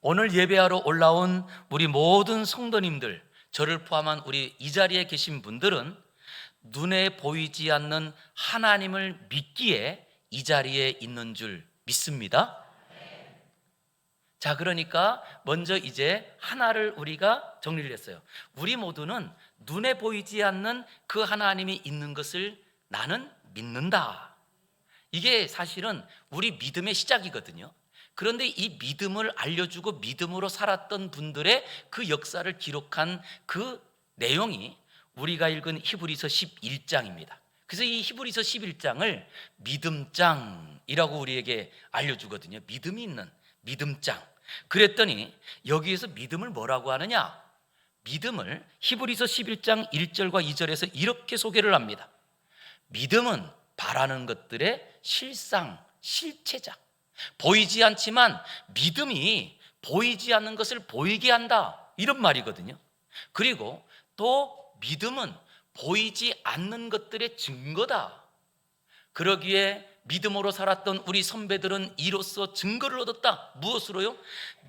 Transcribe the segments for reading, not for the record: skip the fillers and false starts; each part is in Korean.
오늘 예배하러 올라온 우리 모든 성도님들, 저를 포함한 우리 이 자리에 계신 분들은 눈에 보이지 않는 하나님을 믿기에 이 자리에 있는 줄 믿습니다. 자, 그러니까 먼저 이제 하나를 우리가 정리를 했어요. 우리 모두는 눈에 보이지 않는 그 하나님이 있는 것을 나는 믿는다. 이게 사실은 우리 믿음의 시작이거든요. 그런데 이 믿음을 알려주고 믿음으로 살았던 분들의 그 역사를 기록한 그 내용이 우리가 읽은 히브리서 11장입니다. 그래서 이 히브리서 11장을 믿음장이라고 우리에게 알려주거든요. 믿음이 있는 믿음장. 그랬더니 여기에서 믿음을 뭐라고 하느냐? 믿음을 히브리서 11장 1절과 2절에서 이렇게 소개를 합니다. 믿음은 바라는 것들의 실상, 실체자. 보이지 않지만 믿음이 보이지 않는 것을 보이게 한다, 이런 말이거든요. 그리고 또 믿음은 보이지 않는 것들의 증거다. 그러기에 믿음으로 살았던 우리 선배들은 이로써 증거를 얻었다. 무엇으로요?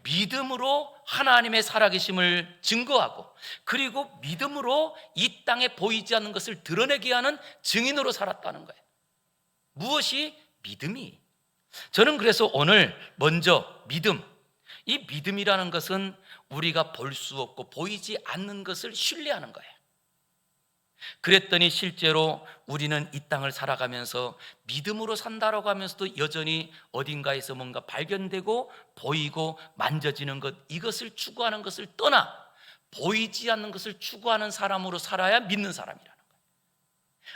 믿음으로 하나님의 살아계심을 증거하고, 그리고 믿음으로 이 땅에 보이지 않는 것을 드러내게 하는 증인으로 살았다는 거예요. 무엇이? 믿음이. 저는 그래서 오늘 먼저 믿음, 이 믿음이라는 것은 우리가 볼 수 없고 보이지 않는 것을 신뢰하는 거예요. 그랬더니 실제로 우리는 이 땅을 살아가면서 믿음으로 산다라고 하면서도 여전히 어딘가에서 뭔가 발견되고 보이고 만져지는 것, 이것을 추구하는 것을 떠나 보이지 않는 것을 추구하는 사람으로 살아야 믿는 사람이라는 거예요.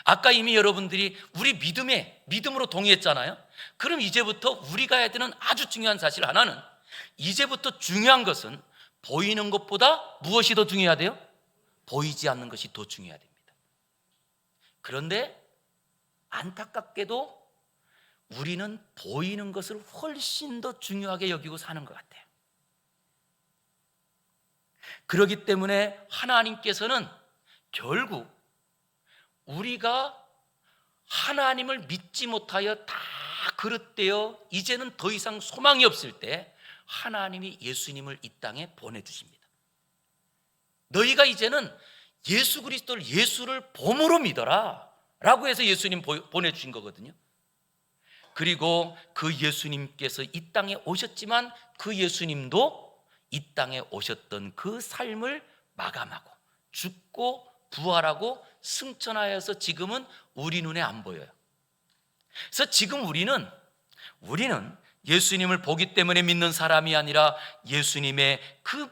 아까 이미 여러분들이 우리 믿음으로 동의했잖아요. 그럼 이제부터 우리가 해야 되는 아주 중요한 사실 하나는, 이제부터 중요한 것은 보이는 것보다 무엇이 더 중요하대요? 보이지 않는 것이 더 중요해야 됩니다. 그런데 안타깝게도 우리는 보이는 것을 훨씬 더 중요하게 여기고 사는 것 같아요. 그렇기 때문에 하나님께서는 결국 우리가 하나님을 믿지 못하여 다 그릇되어 이제는 더 이상 소망이 없을 때 하나님이 예수님을 이 땅에 보내주십니다. 너희가 이제는 예수 그리스도를, 예수를 봄으로 믿어라 라고 해서 예수님 보내주신 거거든요. 그리고 그 예수님께서 이 땅에 오셨지만 그 예수님도 이 땅에 오셨던 그 삶을 마감하고 죽고 부활하고 승천하여서 지금은 우리 눈에 안 보여요. 그래서 지금 우리는 예수님을 보기 때문에 믿는 사람이 아니라 예수님의 그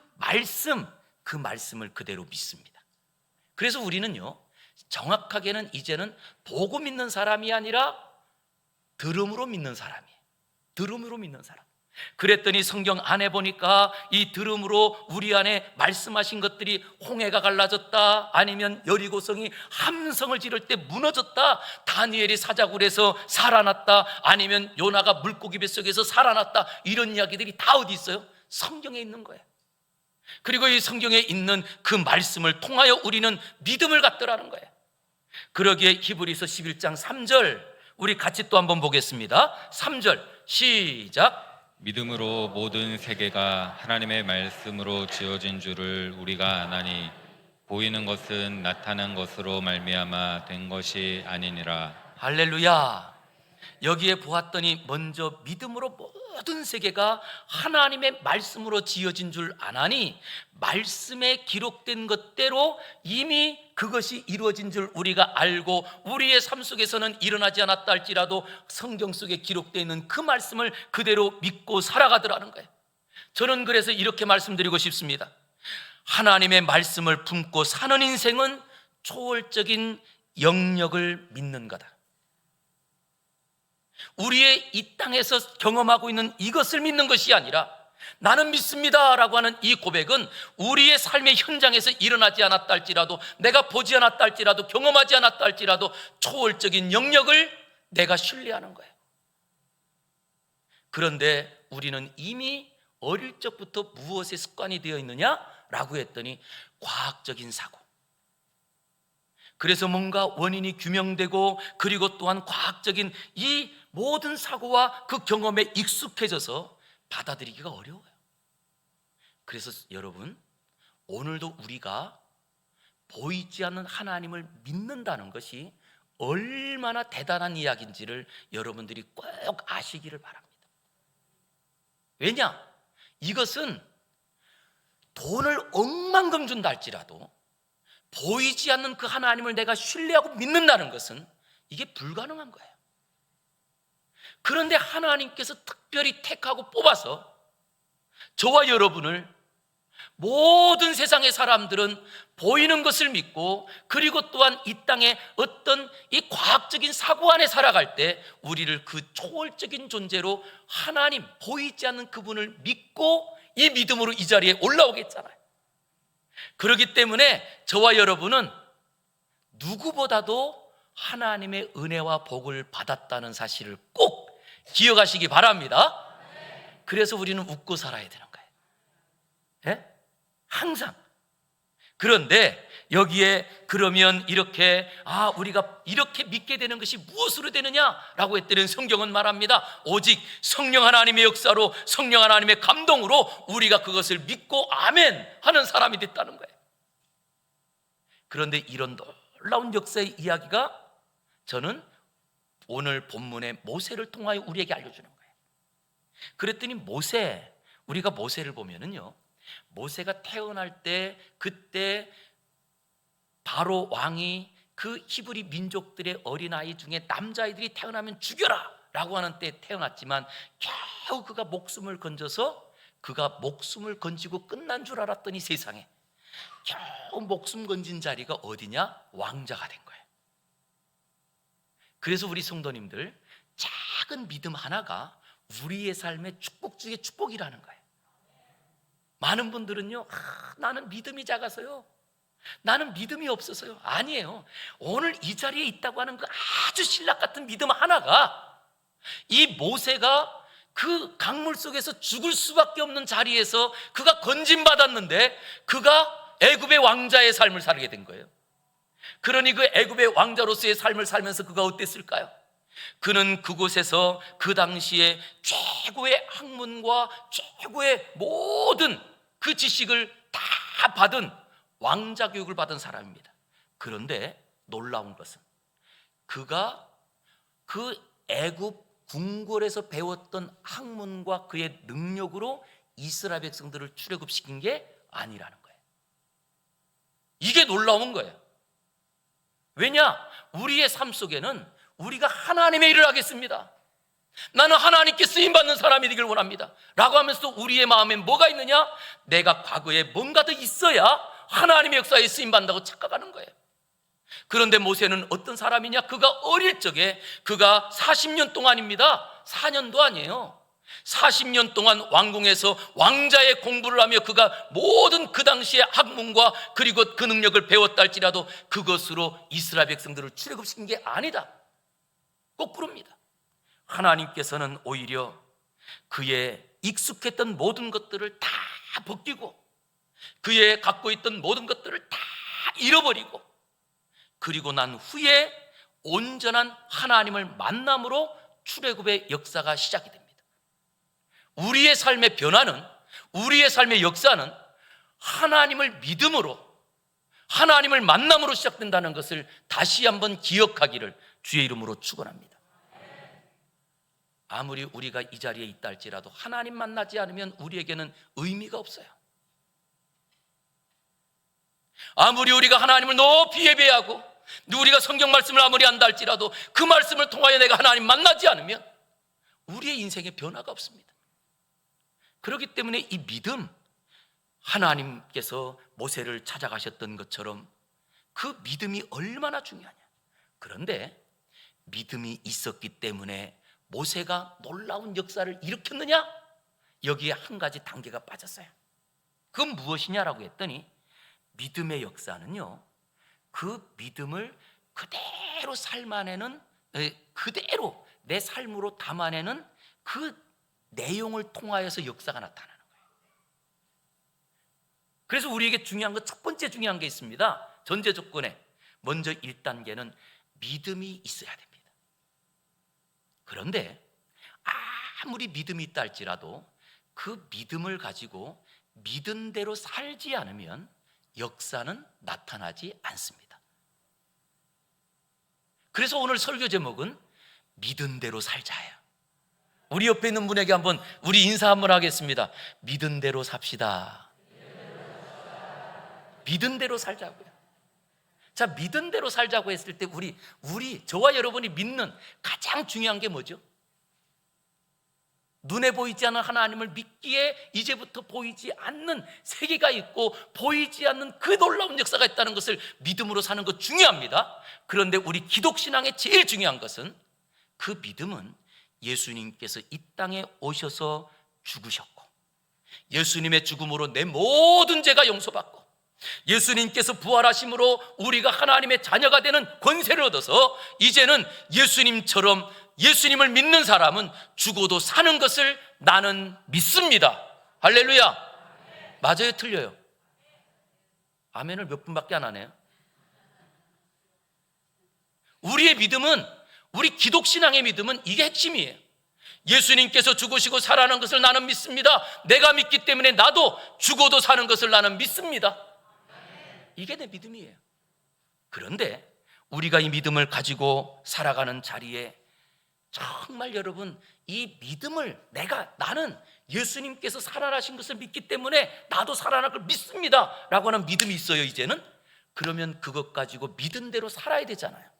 말씀을 그대로 믿습니다. 그래서 우리는요, 정확하게는 이제는 보고 믿는 사람이 아니라 들음으로 믿는 사람이에요. 들음으로 믿는 사람. 그랬더니 성경 안에 보니까 이 들음으로 우리 안에 말씀하신 것들이 홍해가 갈라졌다, 아니면 여리고성이 함성을 지를 때 무너졌다, 다니엘이 사자굴에서 살아났다, 아니면 요나가 물고기 뱃속에서 살아났다, 이런 이야기들이 다 어디 있어요? 성경에 있는 거예요. 그리고 이 성경에 있는 그 말씀을 통하여 우리는 믿음을 갖더라는 거예요. 그러기에 히브리서 11장 3절 우리 같이 또 한번 보겠습니다. 3절 시작. 믿음으로 모든 세계가 하나님의 말씀으로 지어진 줄을 우리가 아나니 보이는 것은 나타난 것으로 말미암아 된 것이 아니니라. 할렐루야. 여기에 보았더니 먼저 믿음으로 모든 세계가 하나님의 말씀으로 지어진 줄 아나니, 말씀에 기록된 것대로 이미 그것이 이루어진 줄 우리가 알고 우리의 삶 속에서는 일어나지 않았다 할지라도 성경 속에 기록되어 있는 그 말씀을 그대로 믿고 살아가더라는 거예요. 저는 그래서 이렇게 말씀드리고 싶습니다. 하나님의 말씀을 품고 사는 인생은 초월적인 영역을 믿는 거다. 우리의 이 땅에서 경험하고 있는 이것을 믿는 것이 아니라 나는 믿습니다 라고 하는 이 고백은 우리의 삶의 현장에서 일어나지 않았다 할지라도, 내가 보지 않았다 할지라도, 경험하지 않았다 할지라도 초월적인 영역을 내가 신뢰하는 거예요. 그런데 우리는 이미 어릴 적부터 무엇에 습관이 되어 있느냐라고 했더니 과학적인 사고, 그래서 뭔가 원인이 규명되고, 그리고 또한 과학적인 이 모든 사고와 그 경험에 익숙해져서 받아들이기가 어려워요. 그래서 여러분, 오늘도 우리가 보이지 않는 하나님을 믿는다는 것이 얼마나 대단한 이야기인지를 여러분들이 꼭 아시기를 바랍니다. 왜냐? 이것은 돈을 억만금 준다 할지라도 보이지 않는 그 하나님을 내가 신뢰하고 믿는다는 것은 이게 불가능한 거예요. 그런데 하나님께서 특별히 택하고 뽑아서 저와 여러분을, 모든 세상의 사람들은 보이는 것을 믿고, 그리고 또한 이 땅에 어떤 이 과학적인 사고 안에 살아갈 때 우리를 그 초월적인 존재로 하나님, 보이지 않는 그분을 믿고 이 믿음으로 이 자리에 올라오게 했잖아요. 그렇기 때문에 저와 여러분은 누구보다도 하나님의 은혜와 복을 받았다는 사실을 꼭 기억하시기 바랍니다. 그래서 우리는 웃고 살아야 되는 거예요. 예? 항상. 그런데 여기에 그러면 이렇게 우리가 이렇게 믿게 되는 것이 무엇으로 되느냐라고 했더니 성경은 말합니다. 오직 성령 하나님의 역사로, 성령 하나님의 감동으로 우리가 그것을 믿고 아멘 하는 사람이 됐다는 거예요. 그런데 이런 놀라운 역사의 이야기가 저는 오늘 본문의 모세를 통하여 우리에게 알려주는 거예요. 그랬더니 우리가 모세를 보면은요, 모세가 태어날 때 그때 바로 왕이 그 히브리 민족들의 어린아이 중에 남자아이들이 태어나면 죽여라 라고 하는 때에 태어났지만 겨우 그가 목숨을 건지고 끝난 줄 알았더니 세상에 겨우 목숨 건진 자리가 어디냐? 왕자가 된 거예요. 그래서 우리 성도님들, 작은 믿음 하나가 우리의 삶의 축복 중에 축복이라는 거예요. 많은 분들은요, 나는 믿음이 작아서요, 나는 믿음이 없어서요. 아니에요. 오늘 이 자리에 있다고 하는 그 아주 신락 같은 믿음 하나가, 이 모세가 그 강물 속에서 죽을 수밖에 없는 자리에서 그가 건진받았는데 그가 애굽의 왕자의 삶을 살게 된 거예요. 그러니 그 애굽의 왕자로서의 삶을 살면서 그가 어땠을까요? 그는 그곳에서 그 당시에 최고의 학문과 최고의 모든 그 지식을 다 받은, 왕자 교육을 받은 사람입니다. 그런데 놀라운 것은 그가 그 애굽 궁궐에서 배웠던 학문과 그의 능력으로 이스라엘 백성들을 출애굽시킨 게 아니라는 거예요. 이게 놀라운 거예요. 왜냐? 우리의 삶 속에는 우리가 하나님의 일을 하겠습니다, 나는 하나님께 쓰임받는 사람이 되길 원합니다 라고 하면서 우리의 마음에 뭐가 있느냐? 내가 과거에 뭔가 더 있어야 하나님의 역사에 쓰임받는다고 착각하는 거예요. 그런데 모세는 어떤 사람이냐? 그가 어릴 적에, 그가 40년 동안입니다, 4년도 아니에요, 40년 동안 왕궁에서 왕자의 공부를 하며 그가 모든 그 당시의 학문과 그리고 그 능력을 배웠다 할지라도 그것으로 이스라엘 백성들을 출애굽시킨 게 아니다. 거꾸로입니다. 하나님께서는 오히려 그의 익숙했던 모든 것들을 다 벗기고 그의 갖고 있던 모든 것들을 다 잃어버리고, 그리고 난 후에 온전한 하나님을 만남으로 출애굽의 역사가 시작이 됩니다. 우리의 삶의 변화는, 우리의 삶의 역사는 하나님을 믿음으로, 하나님을 만남으로 시작된다는 것을 다시 한번 기억하기를 주의 이름으로 축원합니다. 아무리 우리가 이 자리에 있다 할지라도 하나님 만나지 않으면 우리에게는 의미가 없어요. 아무리 우리가 하나님을 높이 예배하고 우리가 성경 말씀을 아무리 한다 할지라도 그 말씀을 통하여 내가 하나님 만나지 않으면 우리의 인생에 변화가 없습니다. 그렇기 때문에 이 믿음, 하나님께서 모세를 찾아가셨던 것처럼 그 믿음이 얼마나 중요하냐. 그런데 믿음이 있었기 때문에 모세가 놀라운 역사를 일으켰느냐? 여기에 한 가지 단계가 빠졌어요. 그건 무엇이냐라고 했더니, 믿음의 역사는요, 그 믿음을 그대로 삶아내는, 그대로 내 삶으로 담아내는 그 내용을 통하여서 역사가 나타나는 거예요. 그래서 우리에게 중요한 것, 첫 번째 중요한 게 있습니다. 전제 조건에 먼저 1단계는 믿음이 있어야 됩니다. 그런데 아무리 믿음이 있다 할지라도 그 믿음을 가지고 믿은 대로 살지 않으면 역사는 나타나지 않습니다. 그래서 오늘 설교 제목은 믿은 대로 살자예요. 우리 옆에 있는 분에게 한번 우리 인사 한번 하겠습니다. 믿은 대로 삽시다. 믿은 대로 살자고요. 자, 믿은 대로 살자고 했을 때 우리 저와 여러분이 믿는 가장 중요한 게 뭐죠? 눈에 보이지 않는 하나님을 믿기에 이제부터 보이지 않는 세계가 있고 보이지 않는 그 놀라운 역사가 있다는 것을 믿음으로 사는 것 중요합니다. 그런데 우리 기독신앙의 제일 중요한 것은 그 믿음은 예수님께서 이 땅에 오셔서 죽으셨고 예수님의 죽음으로 내 모든 죄가 용서받고 예수님께서 부활하심으로 우리가 하나님의 자녀가 되는 권세를 얻어서 이제는 예수님처럼 예수님을 믿는 사람은 죽어도 사는 것을 나는 믿습니다. 할렐루야. 맞아요, 틀려요? 아멘을 몇 분밖에 안 하네요. 우리의 믿음은, 우리 기독신앙의 믿음은 이게 핵심이에요. 예수님께서 죽으시고 살아난 것을 나는 믿습니다. 내가 믿기 때문에 나도 죽어도 사는 것을 나는 믿습니다. 이게 내 믿음이에요. 그런데 우리가 이 믿음을 가지고 살아가는 자리에 정말 여러분, 이 믿음을 나는 예수님께서 살아나신 것을 믿기 때문에 나도 살아날 걸 믿습니다 라고 하는 믿음이 있어요. 이제는 그러면 그것 가지고 믿은 대로 살아야 되잖아요.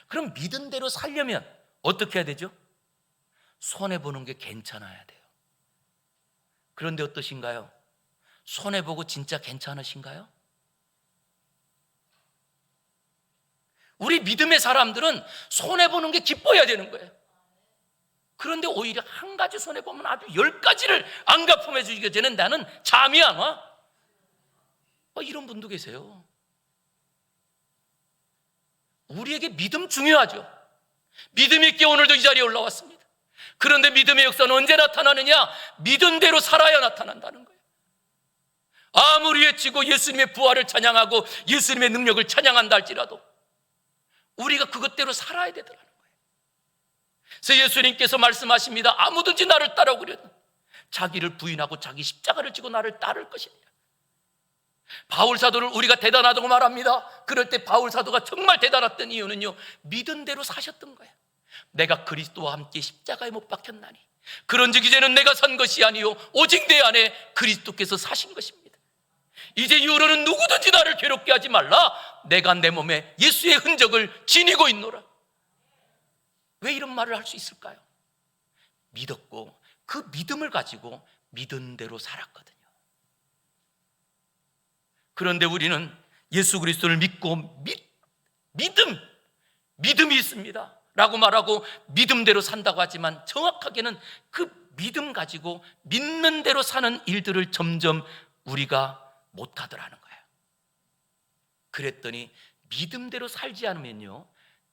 그럼 믿은 대로 살려면 어떻게 해야 되죠? 손해보는 게 괜찮아야 돼요. 그런데 어떠신가요? 손해보고 진짜 괜찮으신가요? 우리 믿음의 사람들은 손해보는 게 기뻐야 되는 거예요. 그런데 오히려 한 가지 손해보면 아주 10가지를 안 갚음해 주게 되는 나는 잠이 안 와. 이런 분도 계세요. 우리에게 믿음 중요하죠. 믿음 있게 오늘도 이 자리에 올라왔습니다. 그런데 믿음의 역사는 언제 나타나느냐? 믿은 대로 살아야 나타난다는 거예요. 아무리 외치고 예수님의 부활을 찬양하고 예수님의 능력을 찬양한다 할지라도 우리가 그것대로 살아야 되더라는 거예요. 그래서 예수님께서 말씀하십니다. 아무든지 나를 따라오려는 자기를 부인하고 자기 십자가를 지고 나를 따를 것이니라. 바울 사도를 우리가 대단하다고 말합니다. 그럴 때 바울 사도가 정말 대단했던 이유는요, 믿은 대로 사셨던 거예요. 내가 그리스도와 함께 십자가에 못 박혔나니 그런즉 이제는 내가 산 것이 아니요 오직 내 안에 그리스도께서 사신 것입니다. 이제 이후로는 누구든지 나를 괴롭게 하지 말라. 내가 내 몸에 예수의 흔적을 지니고 있노라. 왜 이런 말을 할 수 있을까요? 믿었고 그 믿음을 가지고 믿은 대로 살았거든요. 그런데 우리는 예수 그리스도를 믿고 믿음이 있습니다 라고 말하고 믿음대로 산다고 하지만 정확하게는 그 믿음 가지고 믿는 대로 사는 일들을 점점 우리가 못하더라는 거예요. 그랬더니 믿음대로 살지 않으면요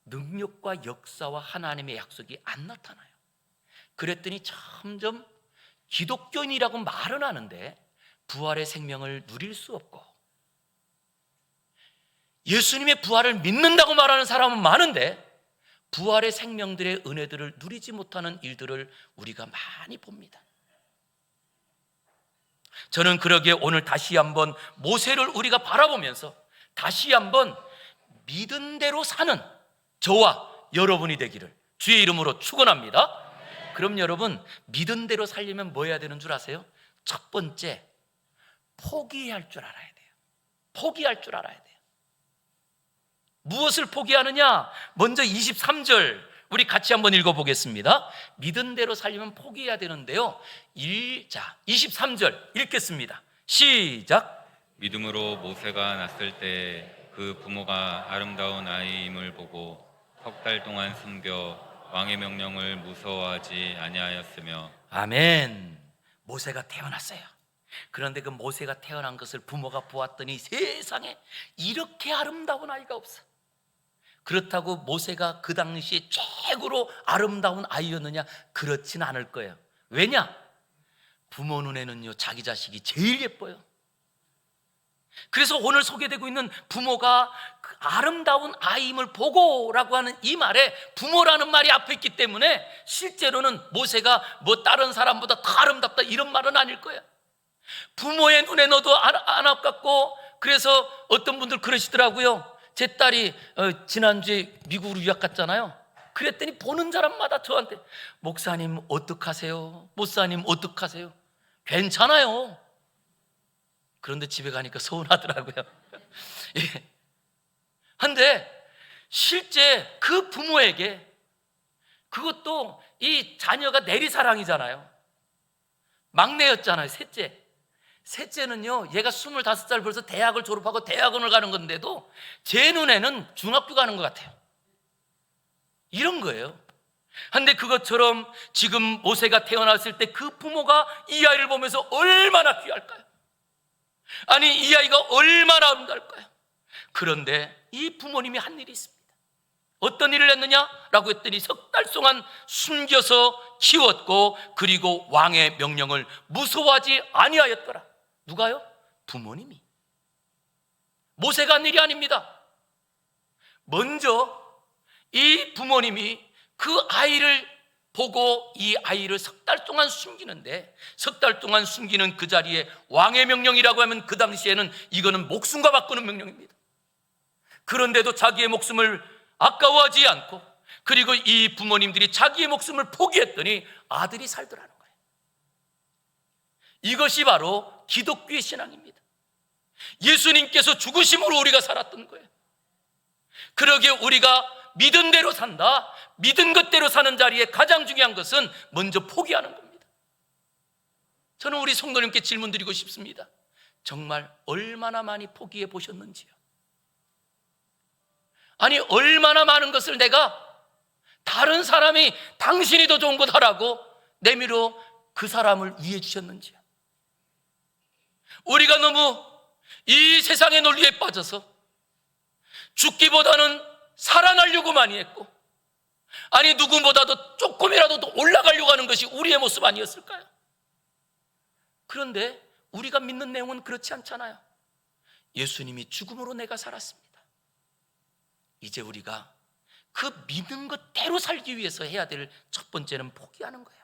능력과 역사와 하나님의 약속이 안 나타나요. 그랬더니 점점 기독교인이라고 말은 하는데 부활의 생명을 누릴 수 없고 예수님의 부활을 믿는다고 말하는 사람은 많은데 부활의 생명들의 은혜들을 누리지 못하는 일들을 우리가 많이 봅니다. 저는 그러기에 오늘 다시 한번 모세를 우리가 바라보면서 다시 한번 믿은 대로 사는 저와 여러분이 되기를 주의 이름으로 축원합니다. 그럼 여러분 믿은 대로 살려면 뭐 해야 되는 줄 아세요? 첫 번째, 포기할 줄 알아야 돼요. 포기할 줄 알아야 돼요. 무엇을 포기하느냐? 먼저 23절 우리 같이 한번 읽어보겠습니다. 믿은 대로 살려면 포기해야 되는데요. 23절 읽겠습니다. 시작. 믿음으로 모세가 낳았을 때 그 부모가 아름다운 아이임을 보고 석 달 동안 숨겨 왕의 명령을 무서워하지 아니하였으며. 아멘. 모세가 태어났어요. 그런데 그 모세가 태어난 것을 부모가 보았더니 세상에 이렇게 아름다운 아이가 없어. 그렇다고 모세가 그 당시에 최고로 아름다운 아이였느냐? 그렇진 않을 거예요. 왜냐? 부모 눈에는요 자기 자식이 제일 예뻐요. 그래서 오늘 소개되고 있는 부모가 그 아름다운 아이임을 보고라고 하는 이 말에 부모라는 말이 앞에 있기 때문에 실제로는 모세가 뭐 다른 사람보다 더 아름답다 이런 말은 아닐 거예요. 부모의 눈에 넣어도 안 아깝고, 그래서 어떤 분들 그러시더라고요. 제 딸이 지난주에 미국으로 유학 갔잖아요. 그랬더니 보는 사람마다 저한테 목사님 어떡하세요? 목사님 어떡하세요? 괜찮아요. 그런데 집에 가니까 서운하더라고요. 예. 근데 실제 그 부모에게, 그것도 이 자녀가 내리사랑이잖아요. 막내였잖아요. 셋째는요, 얘가 25살 벌써 대학을 졸업하고 대학원을 가는 건데도 제 눈에는 중학교 가는 것 같아요. 이런 거예요. 근데 그것처럼 지금 모세가 태어났을 때 그 부모가 이 아이를 보면서 얼마나 귀할까요? 아니, 이 아이가 얼마나 아름다울까요? 그런데 이 부모님이 한 일이 있습니다. 어떤 일을 했느냐라고 했더니 석 달 동안 숨겨서 키웠고, 그리고 왕의 명령을 무서워하지 아니하였더라. 누가요? 부모님이. 모세가 한 일이 아닙니다. 먼저 이 부모님이 그 아이를 보고 이 아이를 석 달 동안 숨기는데, 석 달 동안 숨기는 그 자리에 왕의 명령이라고 하면 그 당시에는 이거는 목숨과 바꾸는 명령입니다. 그런데도 자기의 목숨을 아까워하지 않고, 그리고 이 부모님들이 자기의 목숨을 포기했더니 아들이 살더라는 거예요. 이것이 바로 기독교의 신앙입니다. 예수님께서 죽으심으로 우리가 살았던 거예요. 그러기에 우리가 믿은 대로 산다, 믿은 것대로 사는 자리에 가장 중요한 것은 먼저 포기하는 겁니다. 저는 우리 성도님께 질문 드리고 싶습니다. 정말 얼마나 많이 포기해 보셨는지요? 아니, 얼마나 많은 것을 내가 다른 사람이 당신이 더 좋은 것 하라고 내밀어 그 사람을 위해 주셨는지요? 우리가 너무 이 세상의 논리에 빠져서 죽기보다는 살아나려고 많이 했고, 아니, 누구보다도 조금이라도 더 올라가려고 하는 것이 우리의 모습 아니었을까요? 그런데 우리가 믿는 내용은 그렇지 않잖아요. 예수님이 죽음으로 내가 살았습니다. 이제 우리가 그 믿는 것대로 살기 위해서 해야 될 첫 번째는 포기하는 거예요.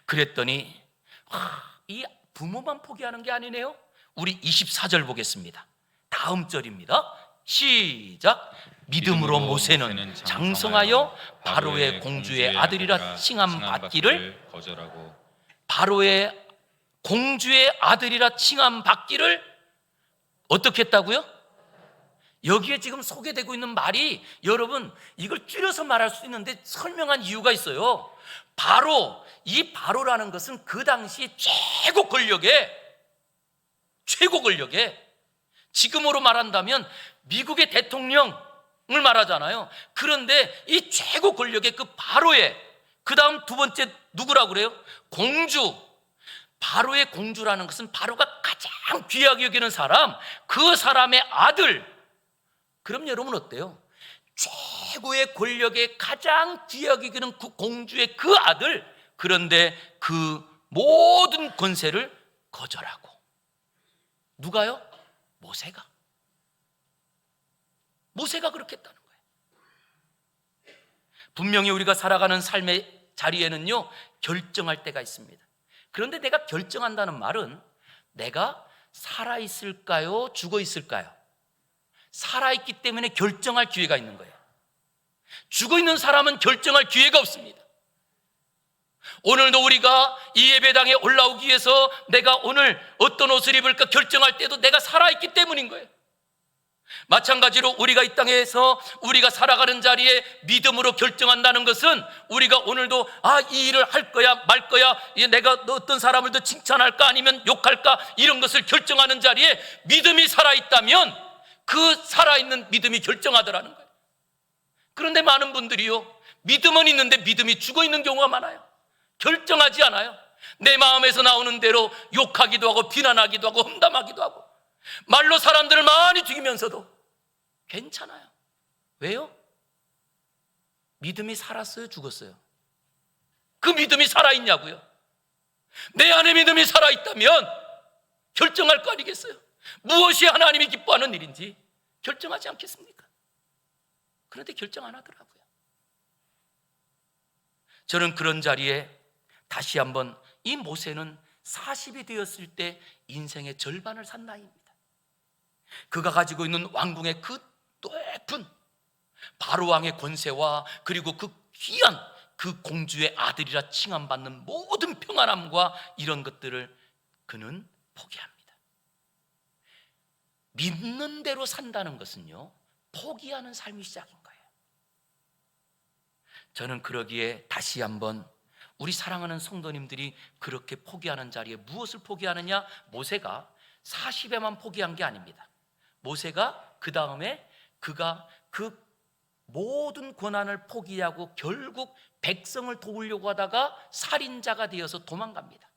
그랬더니 이 부모만 포기하는 게 아니네요. 우리 24절 보겠습니다. 다음 절입니다. 시작. 믿음으로 모세는 장성하여 바로의 공주의 아들이라 칭함 받기를 거절하고, 바로의 공주의 아들이라 칭함 받기를 어떻게 했다고요? 여기에 지금 소개되고 있는 말이, 여러분 이걸 줄여서 말할 수 있는데 설명한 이유가 있어요. 바로, 이 바로라는 것은 그 당시 최고 권력의, 지금으로 말한다면 미국의 대통령을 말하잖아요. 그런데 이 최고 권력의 그 바로의 그 다음 두 번째 누구라고 그래요? 공주. 바로의 공주라는 것은 바로가 가장 귀하게 여기는 사람, 그 사람의 아들. 그럼 여러분 어때요? 최고의 권력에 가장 귀하게 여기는 그 공주의 그 아들, 그런데 그 모든 권세를 거절하고. 누가요? 모세가 그렇게 했다는 거예요. 분명히 우리가 살아가는 삶의 자리에는요, 결정할 때가 있습니다. 그런데 내가 결정한다는 말은 내가 살아있을까요? 죽어있을까요? 살아있기 때문에 결정할 기회가 있는 거예요. 죽어있는 사람은 결정할 기회가 없습니다. 오늘도 우리가 이 예배당에 올라오기 위해서 내가 오늘 어떤 옷을 입을까 결정할 때도 내가 살아있기 때문인 거예요. 마찬가지로 우리가 이 땅에서 우리가 살아가는 자리에 믿음으로 결정한다는 것은, 우리가 오늘도 이 일을 할 거야 말 거야, 내가 어떤 사람을 더 칭찬할까 아니면 욕할까, 이런 것을 결정하는 자리에 믿음이 살아있다면 그 살아있는 믿음이 결정하더라는 거예요. 그런데 많은 분들이요, 믿음은 있는데 믿음이 죽어있는 경우가 많아요. 결정하지 않아요. 내 마음에서 나오는 대로 욕하기도 하고 비난하기도 하고 험담하기도 하고, 말로 사람들을 많이 죽이면서도 괜찮아요. 왜요? 믿음이 살았어요? 죽었어요? 그 믿음이 살아있냐고요? 내 안에 믿음이 살아있다면 결정할 거 아니겠어요? 무엇이 하나님이 기뻐하는 일인지 결정하지 않겠습니까? 그런데 결정 안 하더라고요. 저는 그런 자리에 다시 한번 이 모세는 40이 되었을 때 인생의 절반을 산 나이입니다. 그가 가지고 있는 왕궁의 그 높은 바로왕의 권세와 그리고 그 귀한 그 공주의 아들이라 칭함받는 모든 평안함과 이런 것들을 그는 포기합니다. 믿는 대로 산다는 것은요, 포기하는 삶이 시작인 거예요. 저는 그러기에 다시 한번 우리 사랑하는 성도님들이 그렇게 포기하는 자리에 무엇을 포기하느냐? 모세가 40에만 포기한 게 아닙니다. 모세가 그 다음에 그가 그 모든 권한을 포기하고 결국 백성을 도우려고 하다가 살인자가 되어서 도망갑니다.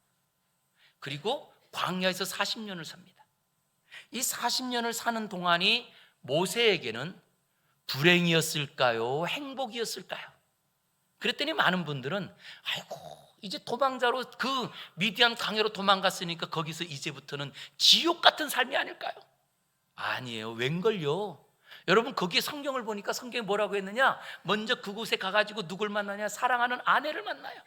그리고 광야에서 40년을 삽니다. 이 40년을 사는 동안이 모세에게는 불행이었을까요? 행복이었을까요? 그랬더니 많은 분들은 아이고 이제 도망자로 그 미디안 강야로 도망갔으니까 거기서 이제부터는 지옥 같은 삶이 아닐까요? 아니에요. 웬걸요? 여러분 거기에 성경을 보니까 성경이 뭐라고 했느냐? 먼저 그곳에 가가지고 누굴 만나냐? 사랑하는 아내를 만나요.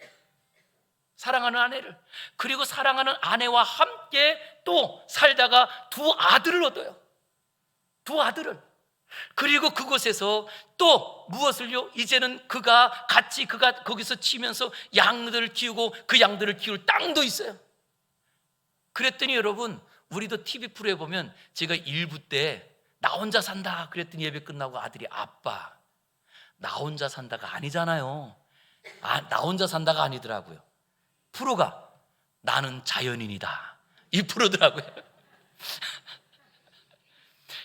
사랑하는 아내를. 그리고 사랑하는 아내와 함께 또 살다가 두 아들을 얻어요. 두 아들을. 그리고 그곳에서 또 무엇을요? 이제는 그가 거기서 치면서 양들을 키우고 그 양들을 키울 땅도 있어요. 그랬더니 여러분 우리도 TV 프로에 보면 제가 일부 때 나 혼자 산다 그랬더니 예배 끝나고 아들이 아빠 나 혼자 산다가 아니잖아요. 나 혼자 산다가 아니더라고요. 프로가 나는 자연인이다 이 프로더라고요.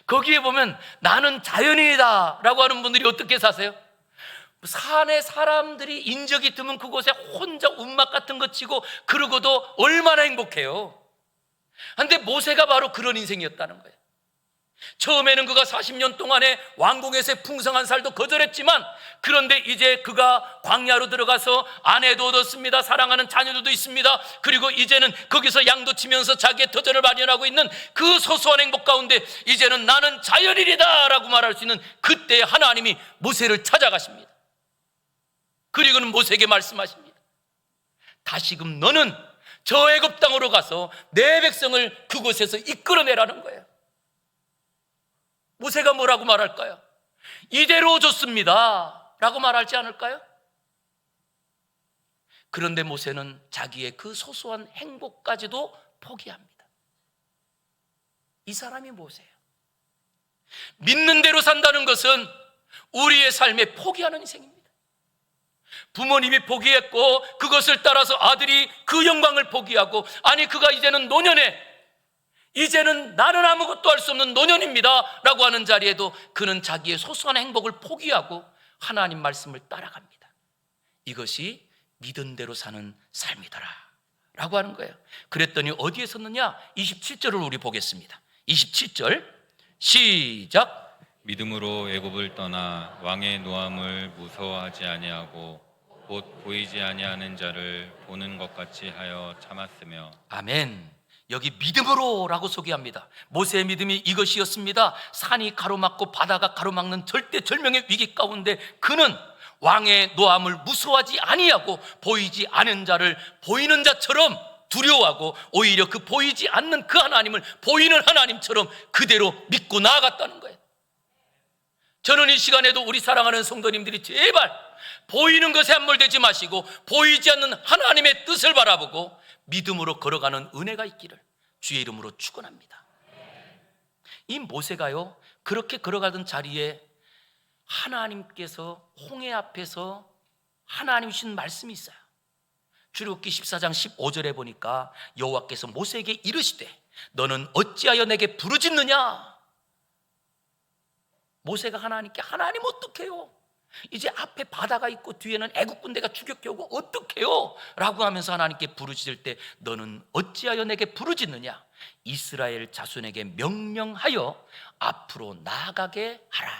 거기에 보면 나는 자연인이다 라고 하는 분들이 어떻게 사세요? 산에 사람들이 인적이 드문 그곳에 혼자 움막 같은 거 치고 그러고도 얼마나 행복해요. 그런데 모세가 바로 그런 인생이었다는 거예요. 처음에는 그가 40년 동안에 왕궁에서의 풍성한 살도 거절했지만 그런데 이제 그가 광야로 들어가서 아내도 얻었습니다. 사랑하는 자녀들도 있습니다. 그리고 이제는 거기서 양도 치면서 자기의 터전을 마련하고 있는 그 소소한 행복 가운데 이제는 나는 자연인이다 라고 말할 수 있는 그때 하나님이 모세를 찾아가십니다. 그리고는 모세에게 말씀하십니다. 다시금 너는 저 애굽 땅으로 가서 내 백성을 그곳에서 이끌어내라는 거예요. 모세가 뭐라고 말할까요? 이대로 좋습니다 라고 말하지 않을까요? 그런데 모세는 자기의 그 소소한 행복까지도 포기합니다. 이 사람이 모세예요. 믿는 대로 산다는 것은 우리의 삶에 포기하는 인생입니다. 부모님이 포기했고 그것을 따라서 아들이 그 영광을 포기하고 아니 그가 이제는 노년에 이제는 나는 아무것도 할 수 없는 노년입니다 라고 하는 자리에도 그는 자기의 소소한 행복을 포기하고 하나님 말씀을 따라갑니다. 이것이 믿은 대로 사는 삶이더라 라고 하는 거예요. 그랬더니 어디에 섰느냐? 27절을 우리 보겠습니다. 27절 시작. 믿음으로 애굽을 떠나 왕의 노함을 무서워하지 아니하고 곧 보이지 아니하는 자를 보는 것 같이 하여 참았으며. 아멘. 여기 믿음으로라고 소개합니다. 모세의 믿음이 이것이었습니다. 산이 가로막고 바다가 가로막는 절대절명의 위기 가운데 그는 왕의 노함을 무서워하지 아니하고 보이지 않은 자를 보이는 자처럼 두려워하고 오히려 그 보이지 않는 그 하나님을 보이는 하나님처럼 그대로 믿고 나아갔다는 거예요. 저는 이 시간에도 우리 사랑하는 성도님들이 제발 보이는 것에 함몰되지 마시고 보이지 않는 하나님의 뜻을 바라보고 믿음으로 걸어가는 은혜가 있기를 주의 이름으로 축원합니다. 이 모세가요 그렇게 걸어가던 자리에 하나님께서 홍해 앞에서 하나님 주신 말씀이 있어요. 출애굽기 14장 15절에 보니까 여호와께서 모세에게 이르시되 너는 어찌하여 내게 부르짖느냐. 모세가 하나님께 하나님 어떡해요? 이제 앞에 바다가 있고 뒤에는 애국 군대가 추격해오고 어떡해요? 라고 하면서 하나님께 부르짖을 때 너는 어찌하여 내게 부르짖느냐? 이스라엘 자손에게 명령하여 앞으로 나아가게 하라.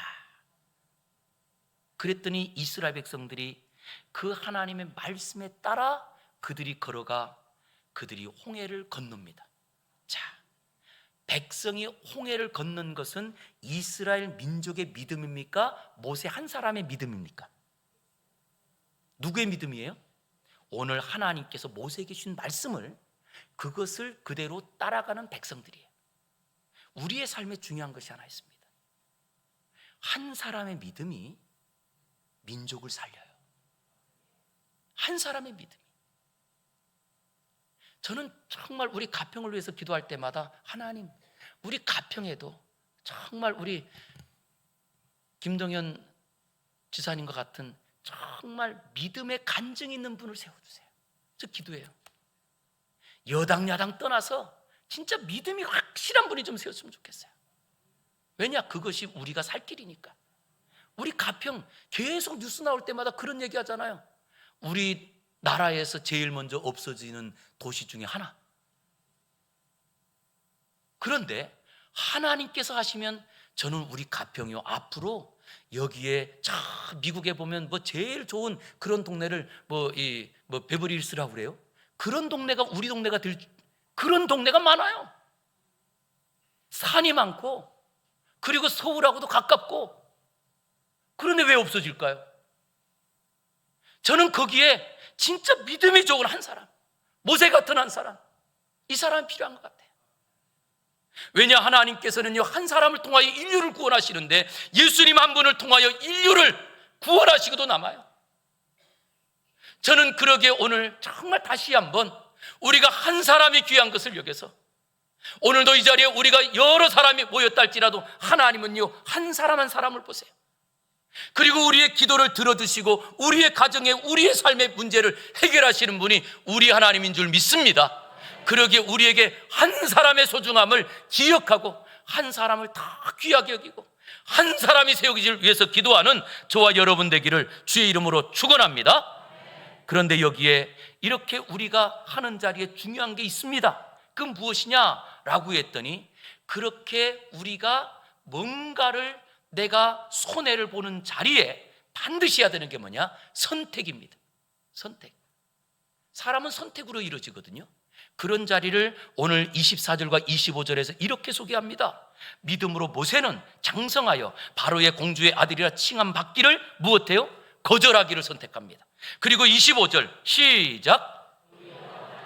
그랬더니 이스라엘 백성들이 그 하나님의 말씀에 따라 그들이 걸어가 그들이 홍해를 건넙니다. 자, 백성이 홍해를 건넌 것은 이스라엘 민족의 믿음입니까? 모세 한 사람의 믿음입니까? 누구의 믿음이에요? 오늘 하나님께서 모세에게 주신 말씀을 그것을 그대로 따라가는 백성들이에요. 우리의 삶에 중요한 것이 하나 있습니다. 한 사람의 믿음이 민족을 살려요. 한 사람의 믿음이. 저는 정말 우리 가평을 위해서 기도할 때마다 하나님, 우리 가평에도 정말 우리 김동현 지사님과 같은 정말 믿음의 간증이 있는 분을 세워주세요. 저 기도해요. 여당 야당 떠나서 진짜 믿음이 확실한 분이 좀 세웠으면 좋겠어요. 왜냐? 그것이 우리가 살 길이니까. 우리 가평 계속 뉴스 나올 때마다 그런 얘기 하잖아요. 우리 나라에서 제일 먼저 없어지는 도시 중에 하나. 그런데 하나님께서 하시면 저는 우리 가평이요, 앞으로 여기에 저 미국에 보면 뭐 제일 좋은 그런 동네를 뭐 베버리힐스라고 그래요. 그런 동네가 우리 동네가 될 그런 동네가 많아요. 산이 많고 그리고 서울하고도 가깝고. 그런데 왜 없어질까요? 저는 거기에 진짜 믿음이 좋은 한 사람, 모세 같은 한 사람, 이 사람이 필요한 것 같아요. 왜냐? 하나님께서는요, 한 사람을 통하여 인류를 구원하시는데 예수님 한 분을 통하여 인류를 구원하시고도 남아요. 저는 그러기에 오늘 정말 다시 한번 우리가 한 사람이 귀한 것을 여겨서, 오늘도 이 자리에 우리가 여러 사람이 모였다 할지라도 하나님은요, 한 사람 한 사람을 보세요. 그리고 우리의 기도를 들어주시고 우리의 가정에, 우리의 삶의 문제를 해결하시는 분이 우리 하나님인 줄 믿습니다. 그러기에 우리에게 한 사람의 소중함을 기억하고 한 사람을 다 귀하게 여기고 한 사람이 세우기를 위해서 기도하는 저와 여러분 되기를 주의 이름으로 축원합니다. 그런데 여기에 이렇게 우리가 하는 자리에 중요한 게 있습니다. 그 무엇이냐라고 했더니, 그렇게 우리가 뭔가를 내가 손해를 보는 자리에 반드시 해야 되는 게 뭐냐? 선택입니다. 선택. 사람은 선택으로 이루어지거든요. 그런 자리를 오늘 24절과 25절에서 이렇게 소개합니다. 믿음으로 모세는 장성하여 바로의 공주의 아들이라 칭함 받기를 무엇해요? 거절하기를 선택합니다. 그리고 25절 시작.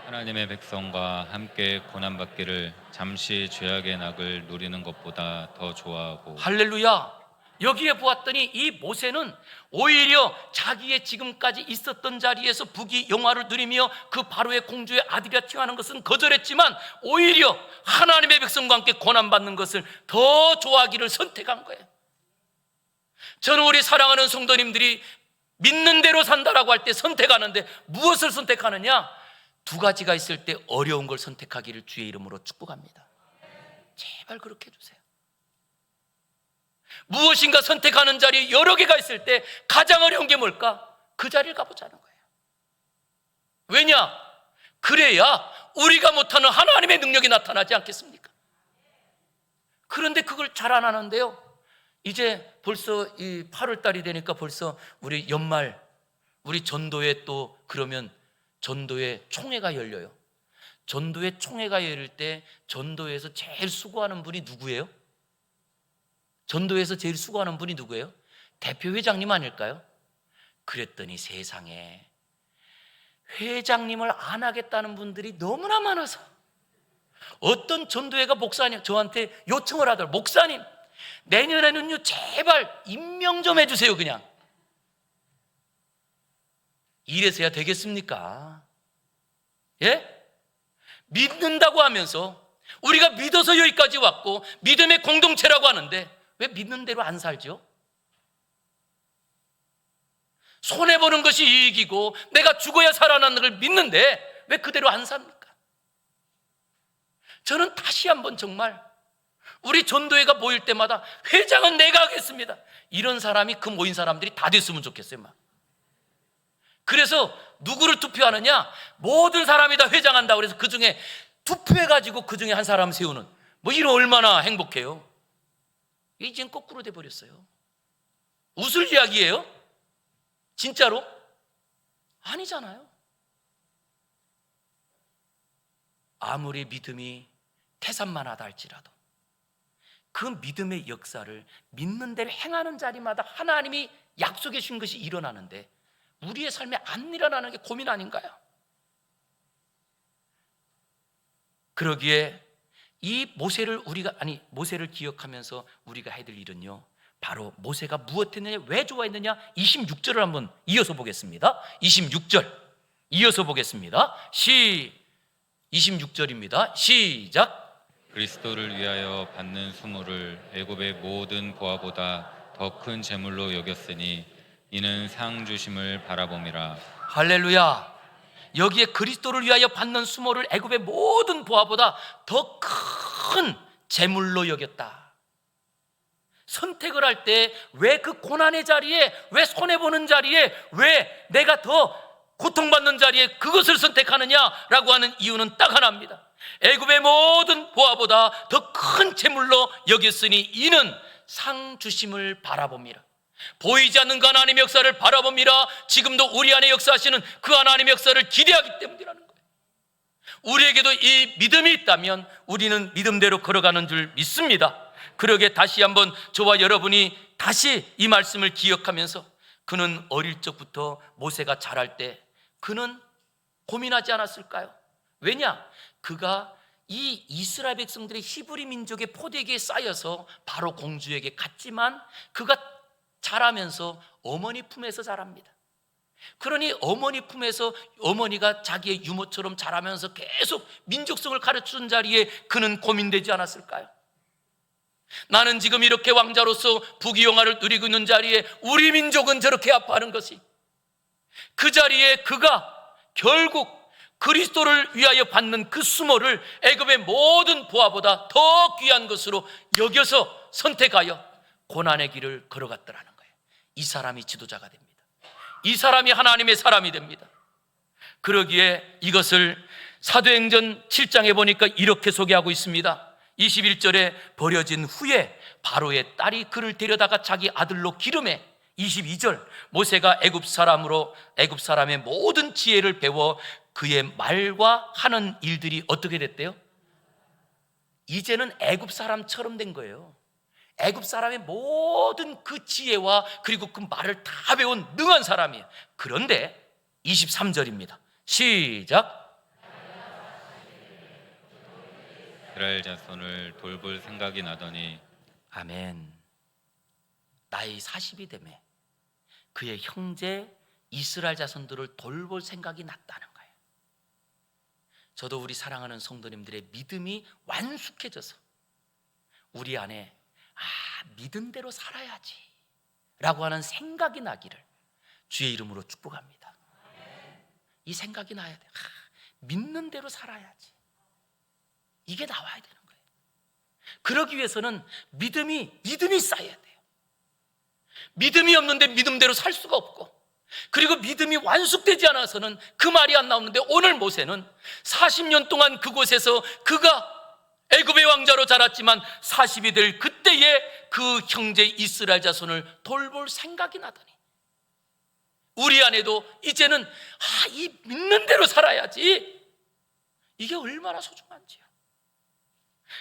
하나님의 백성과 함께 고난받기를 잠시 죄악의 낙을 누리는 것보다 더 좋아하고. 할렐루야. 여기에 보았더니 이 모세는 오히려 자기의 지금까지 있었던 자리에서 부귀 영화를 누리며 그 바로의 공주의 아들이라 칭하는 것은 거절했지만 오히려 하나님의 백성과 함께 고난받는 것을 더 좋아하기를 선택한 거예요. 저는 우리 사랑하는 성도님들이 믿는 대로 산다라고 할 때 선택하는데 무엇을 선택하느냐? 두 가지가 있을 때 어려운 걸 선택하기를 주의 이름으로 축복합니다. 제발 그렇게 해주세요. 무엇인가 선택하는 자리에 여러 개가 있을 때 가장 어려운 게 뭘까? 그 자리를 가보자는 거예요. 왜냐? 그래야 우리가 못하는 하나님의 능력이 나타나지 않겠습니까? 그런데 그걸 잘 안 하는데요, 이제 벌써 이 8월 달이 되니까 벌써 우리 연말, 우리 전도회 또 그러면 전도회 총회가 열려요. 전도회 총회가 열릴 때 전도회에서 제일 수고하는 분이 누구예요? 전도회에서 제일 수고하는 분이 누구예요? 대표 회장님 아닐까요? 그랬더니 세상에 회장님을 안 하겠다는 분들이 너무나 많아서 어떤 전도회가 목사님 저한테 요청을 하더라고요. 목사님, 내년에는요 제발 임명 좀 해주세요. 그냥 이래서야 되겠습니까? 예? 믿는다고 하면서 우리가 믿어서 여기까지 왔고 믿음의 공동체라고 하는데 왜 믿는 대로 안 살죠? 손해보는 것이 이익이고 내가 죽어야 살아나는 걸 믿는데 왜 그대로 안 삽니까? 저는 다시 한번 정말 우리 전도회가 모일 때마다 회장은 내가 하겠습니다, 이런 사람이 그 모인 사람들이 다 됐으면 좋겠어요. 막. 그래서 누구를 투표하느냐? 모든 사람이 다 회장한다고 그래서 그 중에 투표해가지고 그 중에 한 사람 세우는, 뭐 이런 얼마나 행복해요. 이젠 거꾸로 돼버렸어요. 웃을 이야기예요? 진짜로? 아니잖아요. 아무리 믿음이 태산만하다 할지라도 그 믿음의 역사를 믿는 대로 행하는 자리마다 하나님이 약속해 주신 것이 일어나는데 우리의 삶에 안 일어나는 게 고민 아닌가요? 그러기에 이 모세를 기억하면서 우리가 해야 될 일은요, 바로 모세가 무엇했느냐, 왜 좋아했느냐, 26절을 한번 이어서 보겠습니다. 26절 이어서 보겠습니다. 26절입니다. 시작. 그리스도를 위하여 받는 수모를 애굽의 모든 보화보다 더 큰 재물로 여겼으니 이는 상 주심을 바라봄이라. 할렐루야. 여기에 그리스도를 위하여 받는 수모를 애굽의 모든 보화보다 더 큰 재물로 여겼다. 선택을 할 때 왜 그 고난의 자리에, 왜 손해보는 자리에, 왜 내가 더 고통받는 자리에 그것을 선택하느냐라고 하는 이유는 딱 하나입니다. 애굽의 모든 보화보다 더 큰 재물로 여겼으니 이는 상 주심을 바라봅니다. 보이지 않는 그 하나님의 역사를 바라봅니다. 지금도 우리 안에 역사하시는 그 하나님의 역사를 기대하기 때문이라는 거예요. 우리에게도 이 믿음이 있다면 우리는 믿음대로 걸어가는 줄 믿습니다. 그러게 다시 한번 저와 여러분이 다시 이 말씀을 기억하면서, 그는 어릴 적부터 모세가 자랄 때 그는 고민하지 않았을까요? 왜냐? 그가 이 이스라엘 백성들의 히브리 민족의 포대기에 쌓여서 바로 공주에게 갔지만 그가 자라면서 어머니 품에서 자랍니다. 그러니 어머니 품에서 어머니가 자기의 유모처럼 자라면서 계속 민족성을 가르치는 자리에 그는 고민되지 않았을까요? 나는 지금 이렇게 왕자로서 부귀영화를 누리고 있는 자리에 우리 민족은 저렇게 아파하는 것이, 그 자리에 그가 결국 그리스도를 위하여 받는 그 수모를 애굽의 모든 보화보다 더 귀한 것으로 여겨서 선택하여 고난의 길을 걸어갔더라는 거예요. 이 사람이 지도자가 됩니다. 이 사람이 하나님의 사람이 됩니다. 그러기에 이것을 사도행전 7장에 보니까 이렇게 소개하고 있습니다. 21절에 버려진 후에 바로의 딸이 그를 데려다가 자기 아들로 기름해. 22절 모세가 애굽 사람의 모든 지혜를 배워 그의 말과 하는 일들이 어떻게 됐대요? 이제는 애굽 사람처럼 된 거예요. 애굽 사람의 모든 그 지혜와 그리고 그 말을 다 배운 능한 사람이에요. 그런데 23절입니다. 시작. 이스라엘 자손을 돌볼 생각이 나더니. 아멘. 나이 40이 되매 그의 형제 이스라엘 자손들을 돌볼 생각이 났다는 거예요. 저도 우리 사랑하는 성도님들의 믿음이 완숙해져서 우리 안에 믿음대로 살아야지 라고 하는 생각이 나기를 주의 이름으로 축복합니다. 이 생각이 나야 돼. 믿는 대로 살아야지. 이게 나와야 되는 거예요. 그러기 위해서는 믿음이 쌓여야 돼요. 믿음이 없는데 믿음대로 살 수가 없고, 그리고 믿음이 완숙되지 않아서는 그 말이 안 나오는데, 오늘 모세는 40년 동안 그곳에서 그가 애굽의 왕자로 자랐지만 40이 될 그때에 그 형제 이스라엘 자손을 돌볼 생각이 나더니, 우리 안에도 이제는 이 믿는 대로 살아야지, 이게 얼마나 소중한지요.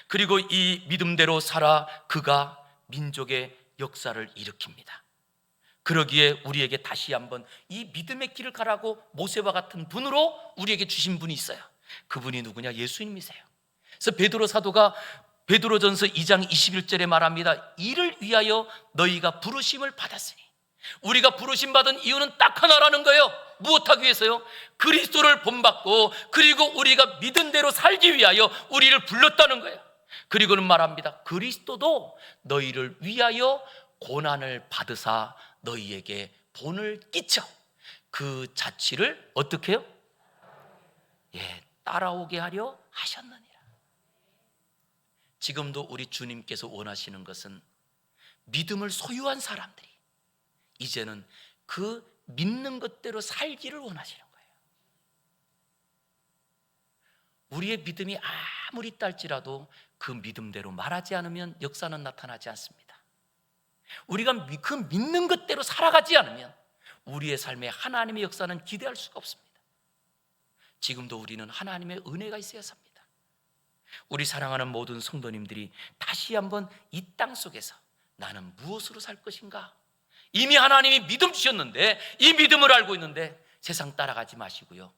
그리고 이 믿음대로 살아 그가 민족의 역사를 일으킵니다. 그러기에 우리에게 다시 한번 이 믿음의 길을 가라고 모세와 같은 분으로 우리에게 주신 분이 있어요. 그분이 누구냐? 예수님이세요. 그래서 베드로 사도가 베드로전서 2장 21절에 말합니다. 이를 위하여 너희가 부르심을 받았으니. 우리가 부르심 받은 이유는 딱 하나라는 거예요. 무엇하기 위해서요? 그리스도를 본받고 그리고 우리가 믿은 대로 살기 위하여 우리를 불렀다는 거예요. 그리고는 말합니다. 그리스도도 너희를 위하여 고난을 받으사 너희에게 본을 끼쳐 그 자취를 어떻게 해요? 따라오게 하려 하셨느니라. 지금도 우리 주님께서 원하시는 것은 믿음을 소유한 사람들이 이제는 그 믿는 것대로 살기를 원하시는 거예요. 우리의 믿음이 아무리 있다 할지라도 그 믿음대로 말하지 않으면 역사는 나타나지 않습니다. 우리가 그 믿는 것대로 살아가지 않으면 우리의 삶에 하나님의 역사는 기대할 수가 없습니다. 지금도 우리는 하나님의 은혜가 있어야 삽니다. 우리 사랑하는 모든 성도님들이 다시 한번 이 땅 속에서 나는 무엇으로 살 것인가? 이미 하나님이 믿음 주셨는데, 이 믿음을 알고 있는데 세상 따라가지 마시고요,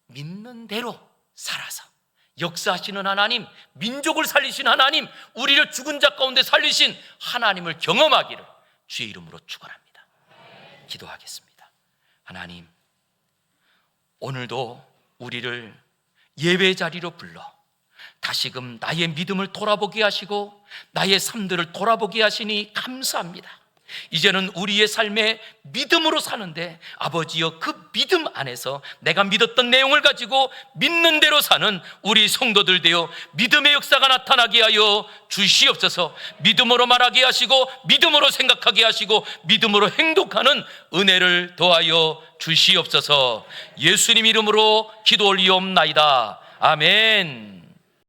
믿는 대로 살아서 역사하시는 하나님, 민족을 살리신 하나님, 우리를 죽은 자 가운데 살리신 하나님을 경험하기를 주의 이름으로 축원합니다. 기도하겠습니다. 하나님, 오늘도 우리를 예배 자리로 불러 다시금 나의 믿음을 돌아보게 하시고 나의 삶들을 돌아보게 하시니 감사합니다. 이제는 우리의 삶에 믿음으로 사는데 아버지여, 그 믿음 안에서 내가 믿었던 내용을 가지고 믿는 대로 사는 우리 성도들 되어 믿음의 역사가 나타나게 하여 주시옵소서. 믿음으로 말하게 하시고 믿음으로 생각하게 하시고 믿음으로 행동하는 은혜를 더하여 주시옵소서. 예수님 이름으로 기도 올리옵나이다. 아멘.